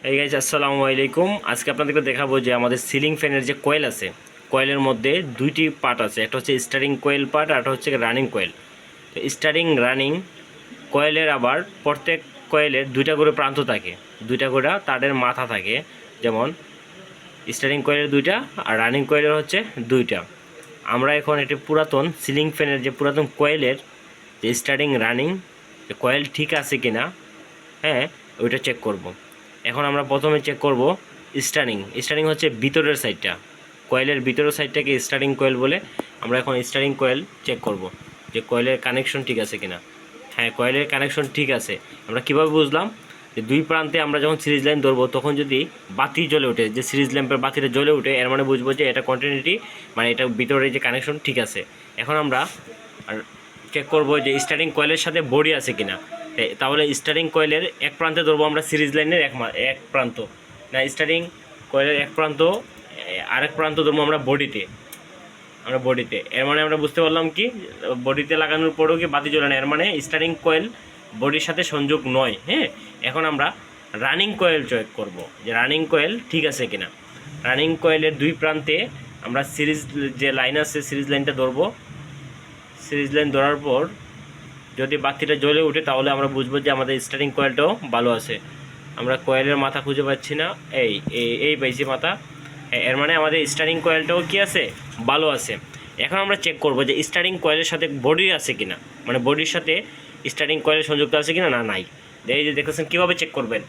এই গাইজ আসসালামু আলাইকুম। আজকে আপনাদেরকে দেখাবো যে আমাদের সিলিং ফ্যানের যে কয়েল আছে, কয়েলের মধ্যে দুইটি পার্ট আছে। একটা হচ্ছে স্টার্টিং কয়েল পার্ট আর একটা হচ্ছে রানিং কয়েল। তো স্টার্টিং রানিং কয়েলের আবার প্রত্যেক কয়েলের দুইটা করে প্রান্ত থাকে, দুইটা করে তাদের মাথা থাকে। যেমন স্টার্টিং কয়েলের দুইটা আর রানিং কয়েলের হচ্ছে দুইটা। আমরা এখন একটি পুরাতন সিলিং ফ্যানের যে পুরাতন কয়েলের যে স্টার্টিং রানিং কয়েল ঠিক আছে কিনা, হ্যাঁ, ওইটা চেক করব। এখন আমরা প্রথমে চেক করব স্টার্টিং হচ্ছে ভিতরের সাইডটা, কয়েলের ভিতরের সাইডটাকে স্টার্টিং কয়েল বলে। আমরা এখন স্টার্টিং কয়েল চেক করব যে কয়েলের কানেকশন ঠিক আছে কিনা। হ্যাঁ, কয়েলের কানেকশন ঠিক আছে। আমরা কিভাবে বুঝলাম? যে দুই প্রান্তে আমরা যখন সিরিজ লাইন ধরবো তখন যদি বাতি জ্বলে ওঠে, যে সিরিজ ল্যাম্পের বাতিটা জ্বলে ওঠে, এর মানে বুঝবো যে এটা কন্টিনিউটি, মানে এটা ভিতরে যে কানেকশন ঠিক আছে। এখন আমরা চেক করব যে স্টার্টিং কয়েলের সাথে বডি আছে কিনা। তাহলে স্টার্টিং কয়েলের এক প্রান্তে ধরবো আমরা সিরিজ লাইনের এক প্রান্ত, না স্টার্টিং কয়েলের এক প্রান্ত, আরেক প্রান্ত ধরবো আমরা বডিতে। এর মানে আমরা বুঝতে পারলাম কি, বডিতে লাগানোর পরেও কি বাতি জ্বলে না, এর মানে স্টার্টিং কয়েল বডির সাথে সংযোগ নয়। হ্যাঁ, এখন আমরা রানিং কয়েল চেক করব যে রানিং কয়েল ঠিক আছে কিনা। রানিং কয়েলের দুই প্রান্তে আমরা সিরিজ যে লাইন আছে সিরিজ লাইনটা ধরবো। সিরিজ লাইন ধরার পর যদি বাতিটা জ্বলে ওঠে তাহলে আমরা বুঝবো যে আমাদের স্টার্টিং কয়েলটাও ভালো আছে। আমরা কয়েলের মাথা খুঁজে পাচ্ছি না, এই পাইছি মাথা, এর মানে আমাদের স্টার্টিং কয়েলটাও কি আছে, ভালো আছে। এখন আমরা চেক করব যে স্টার্টিং কয়েলের সাথে বডি আছে কিনা, মানে বডির সাথে স্টার্টিং কয়েলের সংযুক্ত আছে কিনা, না নাই। এই যে দেখতেছেন কীভাবে চেক করবেন,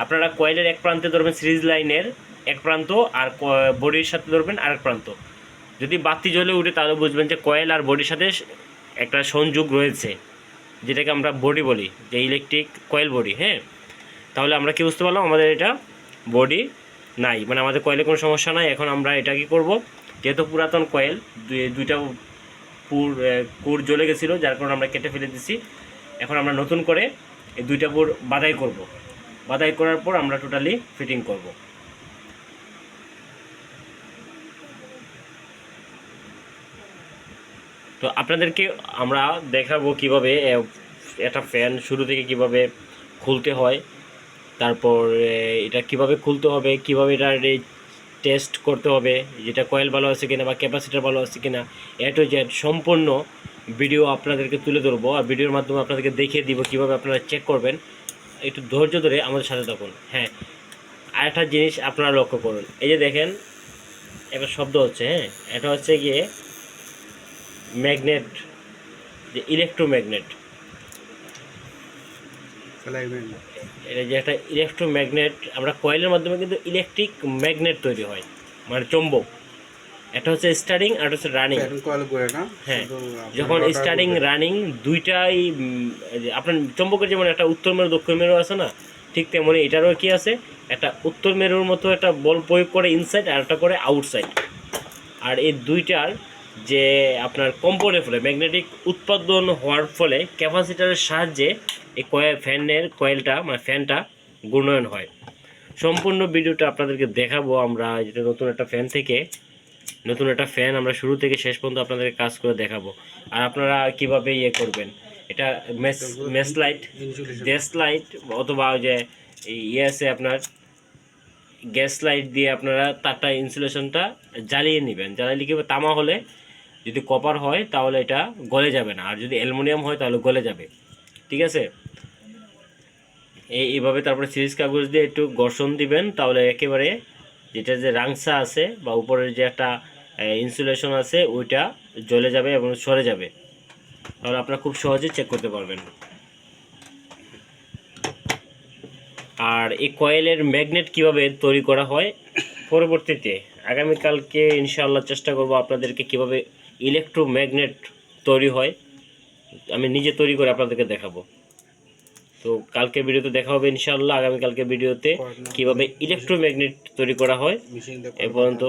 আপনারা কয়েলের এক প্রান্তে ধরবেন সিরিজ লাইনের এক প্রান্ত, আর বডির সাথে ধরবেন আরেক প্রান্ত। যদি বাতি জ্বলে উঠে তাহলে বুঝবেন যে কয়েল আর বডির সাথে একটা সংযোগ রয়েছে, যেটাকে আমরা বডি বলি, যে ইলেকট্রিক কয়েল বডি। হ্যাঁ, তাহলে আমরা কি বুঝতে পারলাম, আমাদের এটা বডি নাই, মানে আমাদের কয়েলে কোনো সমস্যা নাই। এখন আমরা এটা কি করব, যেহেতু পুরাতন কয়েল, দুইটা পুর জ্বলে গেছিলো, যার কারণে আমরা কেটে ফেলে দিছি। এখন আমরা নতুন করে এই দুইটা পুর বাদাই করব। বাদাই করার পর আমরা টোটালি ফিটিং করব। তো আপনাদেরকে আমরা দেখাবো কিভাবে একটা ফ্যান শুরু থেকে কিভাবে খুলতে হয়, তারপর এটা কিভাবে খুলতে হবে, কিভাবে এটা টেস্ট করতে হবে, যেটা কয়েল ভালো আছে কিনা বা ক্যাপাসিটার ভালো আছে কিনা, এ টু জেড সম্পূর্ণ ভিডিও আপনাদেরকে তুলে ধরবো। আর ভিডিওর মাধ্যমে আপনাদেরকে দেখিয়ে দিব কিভাবে আপনারা চেক করবেন। একটু ধৈর্য ধরে আমাদের সাথে থাকুন। হ্যাঁ, আরেকটা জিনিস আপনারা লক্ষ্য করুন, এই যে দেখেন একটা শব্দ হচ্ছে, হ্যাঁ, এটা হচ্ছে গিয়ে ম্যাগনেট, যে ইলেকট্রোম্যাগনেট। এটা যে একটা ইলেকট্রোম্যাগনেট, আমরা কয়েলের মাধ্যমে কিন্তু ইলেকট্রিক ম্যাগনেট তৈরি হয়, মানে চৌম্বক। একটা হচ্ছে স্টার্টিং আর হচ্ছে রানিং। হ্যাঁ, যখন স্টার্টিং রানিং দুইটাই আপনার চৌম্বকের যেমন একটা উত্তর মেরু দক্ষিণ মেরু আছে না, ঠিক তেমনি এটারও কি আছে, একটা উত্তর মেরুর মতো একটা বল প্রয়োগ করে ইনসাইড আর একটা করে আউটসাইড। আর এই দুইটার যে আপনার কম্পনের ফলে ম্যাগনেটিক উৎপাদন হওয়ার ফলে ক্যাপাসিটারের সাহায্যে এই কয়েলটা মানে ফ্যানটা ঘূর্ণয়ন হয়। সম্পূর্ণ ভিডিওটা আপনাদেরকে দেখাবো আমরা, যেটা নতুন একটা ফ্যান আমরা শুরু থেকে শেষ পর্যন্ত আপনাদেরকে কাজ করে দেখাবো। আর আপনারা কিভাবে করবেন, এটা গ্যাস লাইট অথবা যে আছে আপনার গ্যাস লাইট দিয়ে আপনারা তারটা ইনসুলেশনটা জ্বালিয়ে নেবেন। জ্বালিয়ে কি তামা হলে, যদি কপার হয় তাহলে এটা গলে যাবে না, আর যদি অ্যালুমিনিয়াম হয় তাহলে গলে যাবে। ঠিক আছে, এইভাবে তারপরে সিরিজ কাগজ দিয়ে একটু ঘর্ষণ দিবেন, তাহলে একেবারে যেটা যে রাংসা আছে বা উপরের যে একটা ইনসুলেশন আছে ওইটা জ্বলে যাবে এবং সরে যাবে। তাহলে আপনারা খুব সহজেই চেক করতে পারবেন। আর এই কয়েলের ম্যাগনেট কিভাবে তৈরি করা হয় পরবর্তীতে আগামীকালকে ইনশাআল্লাহ চেষ্টা করব আপনাদেরকে কিভাবে ইলেকট্রোম্যাগনেট তৈরি হয় আমি নিজে তৈরি করে আপনাদেরকে দেখাবো। তো কালকের ভিডিওতে দেখা হবে ইনশাআল্লাহ। আগামীকালকের ভিডিওতে কিভাবে ইলেকট্রোম্যাগনেট তৈরি করা হয়। এ পর্যন্ত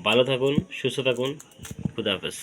ভালো থাকুন, সুস্থ থাকুন, খুদা হাফেজ।